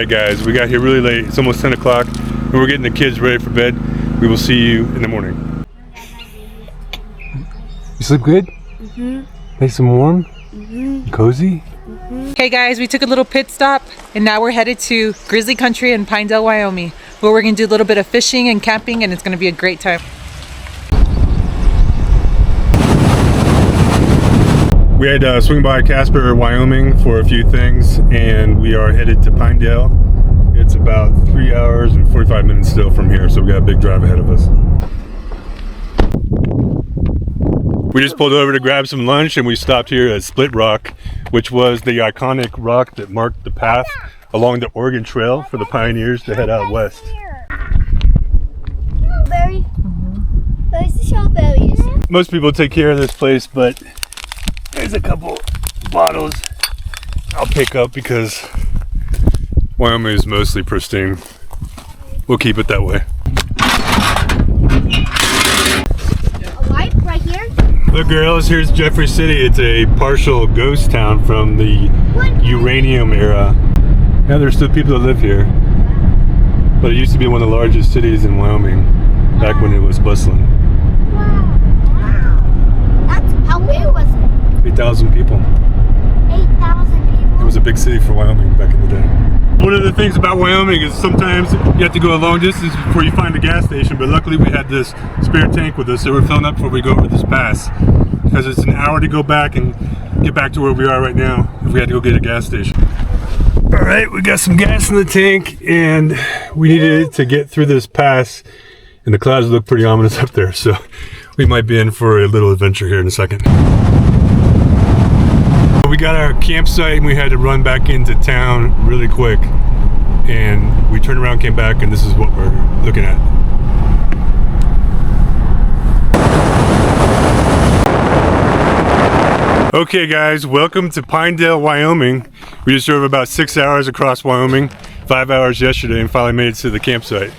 Alright guys, we got here really late. It's almost 10 o'clock and we're getting the kids ready for bed. We will see you in the morning. You sleep good? Mm-hmm. Nice and warm? Mm-hmm. Cozy? Mm-hmm. Hey guys, we took a little pit stop and now we're headed to Grizzly Country in Pinedale, Wyoming, where we're going to do a little bit of fishing and camping, and it's going to be a great time. We had to swing by Casper, Wyoming for a few things, and we are headed to Pinedale. It's about 3 hours and 45 minutes still from here, so we got a big drive ahead of us. We just pulled over to grab some lunch and we stopped here at Split Rock, which was the iconic rock that marked the path along the Oregon Trail for the pioneers to head out west. Strawberry. Where's the strawberries? Most people take care of this place, but there's a couple bottles I'll pick up because Wyoming is mostly pristine. We'll keep it that way. Right here? Look girls, here's Jeffrey City. It's a partial ghost town from the uranium era. Now there's still people that live here, but it used to be one of the largest cities in Wyoming back when it was bustling. Wow. How big was it? 8,000 people. 8,000 people? It was a big city for Wyoming back in the day. One of the things about Wyoming is sometimes you have to go a long distance before you find a gas station, but luckily we had this spare tank with us, so we're filling up before we go over this pass, because it's an hour to go back and get back to where we are right now if we had to go get a gas station. Alright, we got some gas in the tank and we needed it to get through this pass, and the clouds look pretty ominous up there, so we might be in for a little adventure here in a second. We got our campsite and we had to run back into town really quick, and we turned around, came back, and this is what we're looking at. Okay guys, welcome to Pinedale, Wyoming. We just drove about 6 hours across Wyoming, 5 hours yesterday, and finally made it to the campsite.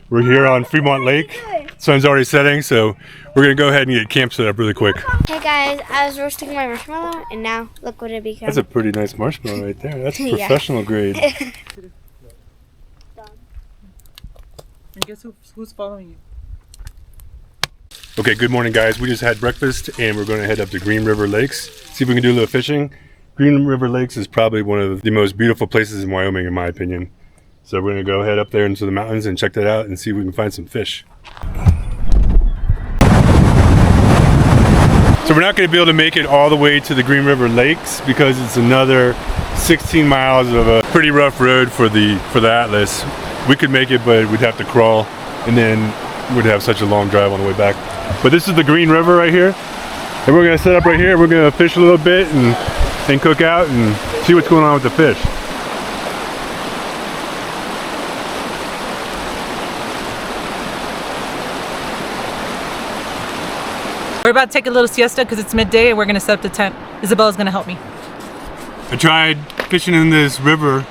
We're here on Fremont Lake. Sun's already setting, so we're gonna go ahead and get camp set up really quick. Hey guys, I was roasting my marshmallow and now look what it became. That's a pretty nice marshmallow right there. That's professional grade. And guess who's following you? Okay, good morning guys. We just had breakfast and we're gonna head up to Green River Lakes, see if we can do a little fishing. Green River Lakes is probably one of the most beautiful places in Wyoming in my opinion. So we're gonna go head up there into the mountains and check that out and see if we can find some fish. So we're not going to be able to make it all the way to the Green River Lakes because it's another 16 miles of a pretty rough road for the Atlas. We could make it, but we'd have to crawl, and then we'd have such a long drive on the way back. But this is the Green River right here, and we're going to set up right here. We're going to fish a little bit and cook out and see what's going on with the fish. We're about to take a little siesta because it's midday and we're going to set up the tent. Isabella's going to help me. I tried fishing in this river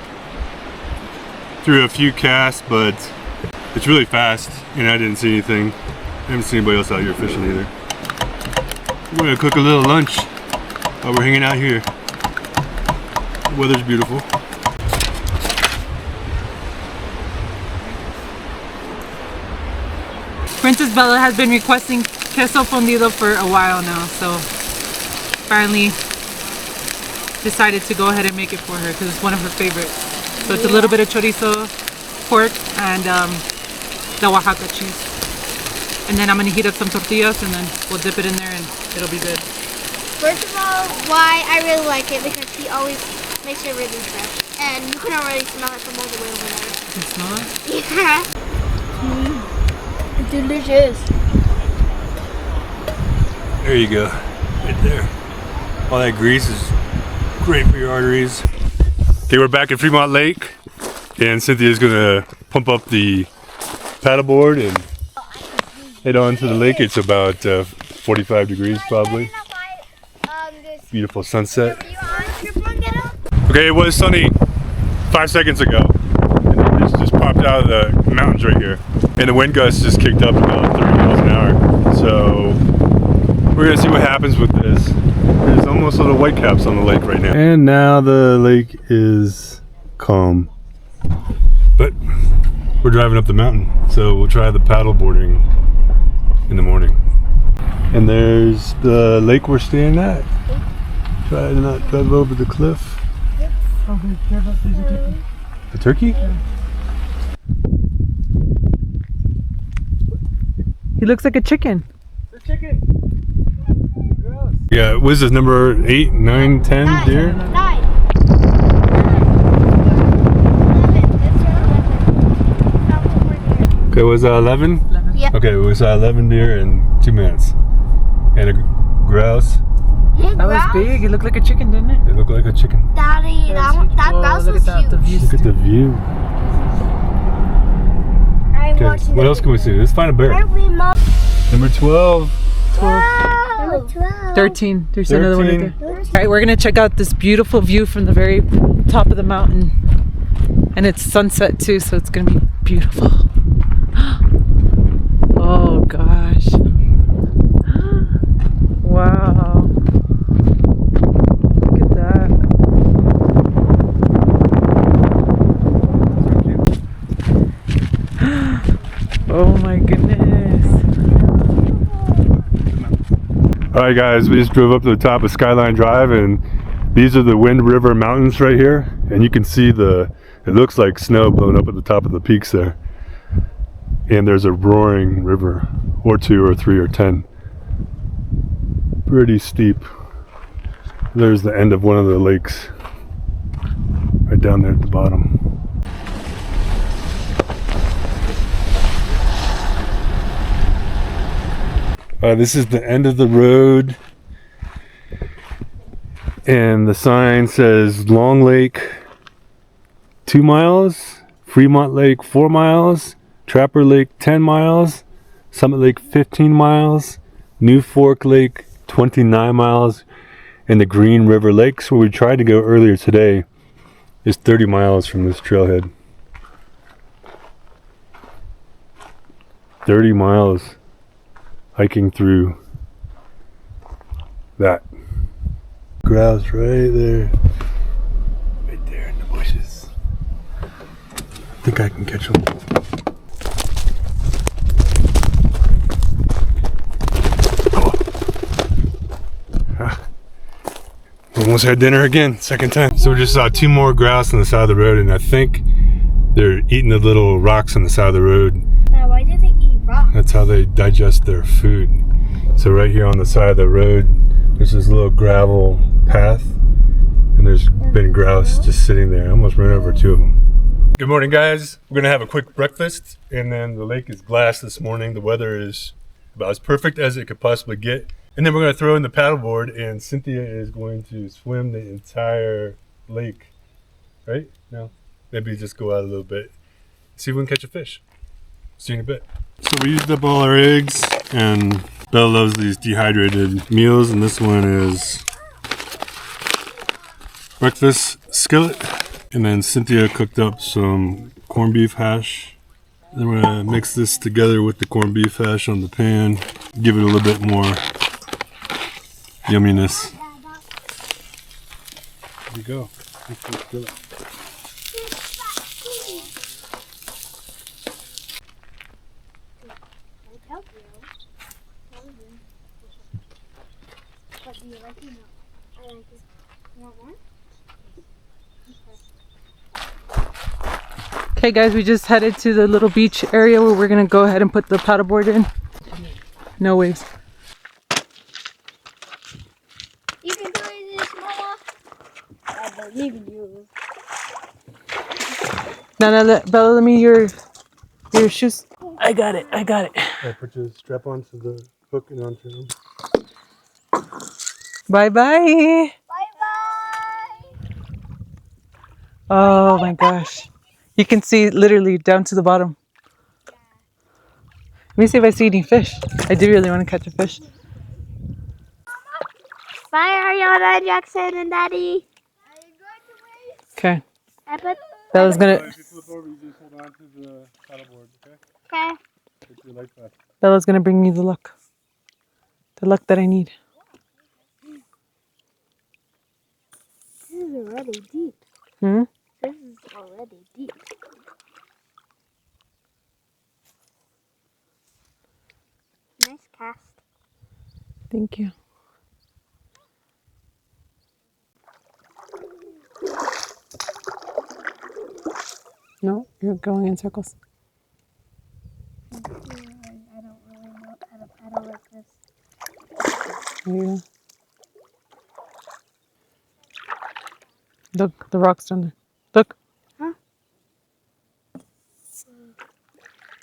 through a few casts, but it's really fast and I didn't see anything. I haven't seen anybody else out here fishing either. We're going to cook a little lunch while we're hanging out here. The weather's beautiful. Princess Bella has been requesting queso fundido for a while now, so finally decided to go ahead and make it for her because it's one of her favorites. So it's a little bit of chorizo, pork, and the Oaxaca cheese. And then I'm gonna heat up some tortillas and then we'll dip it in there and it'll be good. First of all, why I really like it because he always makes it really fresh. And you can already smell it from all the way over there. You can smell it? Yeah. It's delicious. There you go, right there. All that grease is great for your arteries. Okay, we're back at Fremont Lake, and Cynthia's gonna pump up the paddleboard and head on to the lake. It's about 45 degrees probably. Beautiful sunset. Okay, it was sunny 5 seconds ago, and then this just popped out of the mountains right here, and the wind gusts just kicked up about 30 miles an hour. So we're gonna see what happens with this. There's almost little whitecaps on the lake right now. And now the lake is calm. But we're driving up the mountain, so we'll try the paddle boarding in the morning. And there's the lake we're staying at. Try to not drive over the cliff. Oh, there's a turkey. The turkey? He looks like a chicken. The chicken. Yeah, what is this, number 8, 9, 10 deer? 9. 11. Okay, was that 11? 11. Yeah. Okay, we saw 11 deer in 2 minutes. And a grouse. That was big. It looked like a chicken, didn't it? It looked like a chicken. Daddy, that Whoa, grouse look was at that, the huge. view. Look at the view. I'm Okay, watching what the else can we see? Let's find a bear. Aren't we Number 12. 13. There's another one right 13. there. All right, we're gonna check out this beautiful view from the very top of the mountain, and it's sunset too, so it's gonna be beautiful. Oh gosh! Wow! Look at that! Oh my goodness! Alright guys, we just drove up to the top of Skyline Drive, and these are the Wind River Mountains right here, and you can see it looks like snow blowing up at the top of the peaks there. And there's a roaring river, or 2 or 3 or 10. Pretty steep. There's the end of one of the lakes right down there at the bottom. This is the end of the road, and the sign says Long Lake 2 miles, Fremont Lake 4 miles, Trapper Lake 10 miles, Summit Lake 15 miles, New Fork Lake 29 miles, and the Green River Lakes, where we tried to go earlier today, is 30 miles from this trailhead. 30 miles hiking through that. Grouse right there. Right there in the bushes. I think I can catch them. Almost had dinner again, second time. So we just saw 2 more grouse on the side of the road, and I think they're eating the little rocks on the side of the road. Why do they eat rocks? That's how they digest their food. So right here on the side of the road, there's this little gravel path, and there's been grouse just sitting there. I almost ran over 2 of them. Good morning, guys. We're gonna have a quick breakfast, and then the lake is glass this morning. The weather is about as perfect as it could possibly get. And then we're gonna throw in the paddleboard, and Cynthia is going to swim the entire lake. Right? No? Maybe just go out a little bit. See if we can catch a fish. See you in a bit. So we used up all our eggs, and Bella loves these dehydrated meals, and this one is breakfast skillet. And then Cynthia cooked up some corned beef hash. Then we're gonna mix this together with the corned beef hash on the pan, give it a little bit more yumminess. There you go. But do you like it? I like it. You want more? Okay guys, we just headed to the little beach area where we're gonna go ahead and put the paddleboard in. No waves. You can do this, Mama. I believe in you. Now, Bella, let me your shoes. I got it. I got it. I put your strap onto the hook and onto them. Bye bye. Bye-bye. Oh my gosh. You can see literally down to the bottom. Let me see if I see any fish. I do really want to catch a fish. Bye, Ariana, Jackson, and Daddy. Okay. I put. Bella's gonna If you flip over, you just hold on to the paddleboard, okay? Okay. Get your leg back. Bella's gonna bring me the luck. The luck that I need. This is really deep. Hmm? So This is already deep. Nice cast. Thank you. No, you're going in circles. I don't really know how to paddle like this. There you go. Look, the rock's down there. Look. Huh?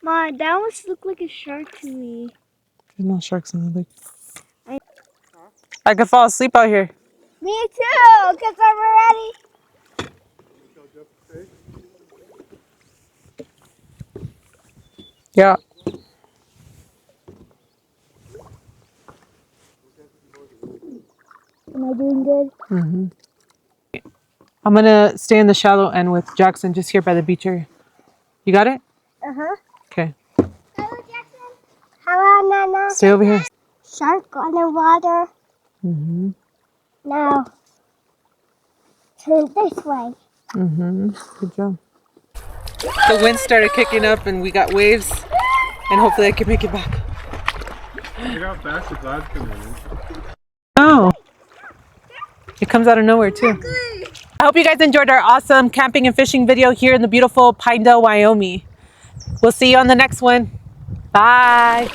Mom, that almost looked like a shark to me. There's no sharks in the lake. I could fall asleep out here. Me too, because I'm ready. Yeah. Am I doing good? Mm-hmm. I'm gonna stay in the shallow end with Jackson, just here by the beach area. You got it? Uh-huh. Okay. Hello, Jackson. Hello, Nana. Stay over here. Shark on the water. Mm-hmm. Now, turn this way. Mm-hmm. Good job. The wind started kicking up and we got waves, and hopefully I can make it back. Look how fast the clouds come in. Oh. It comes out of nowhere too. I hope you guys enjoyed our awesome camping and fishing video here in the beautiful Pinedale, Wyoming. We'll see you on the next one. Bye.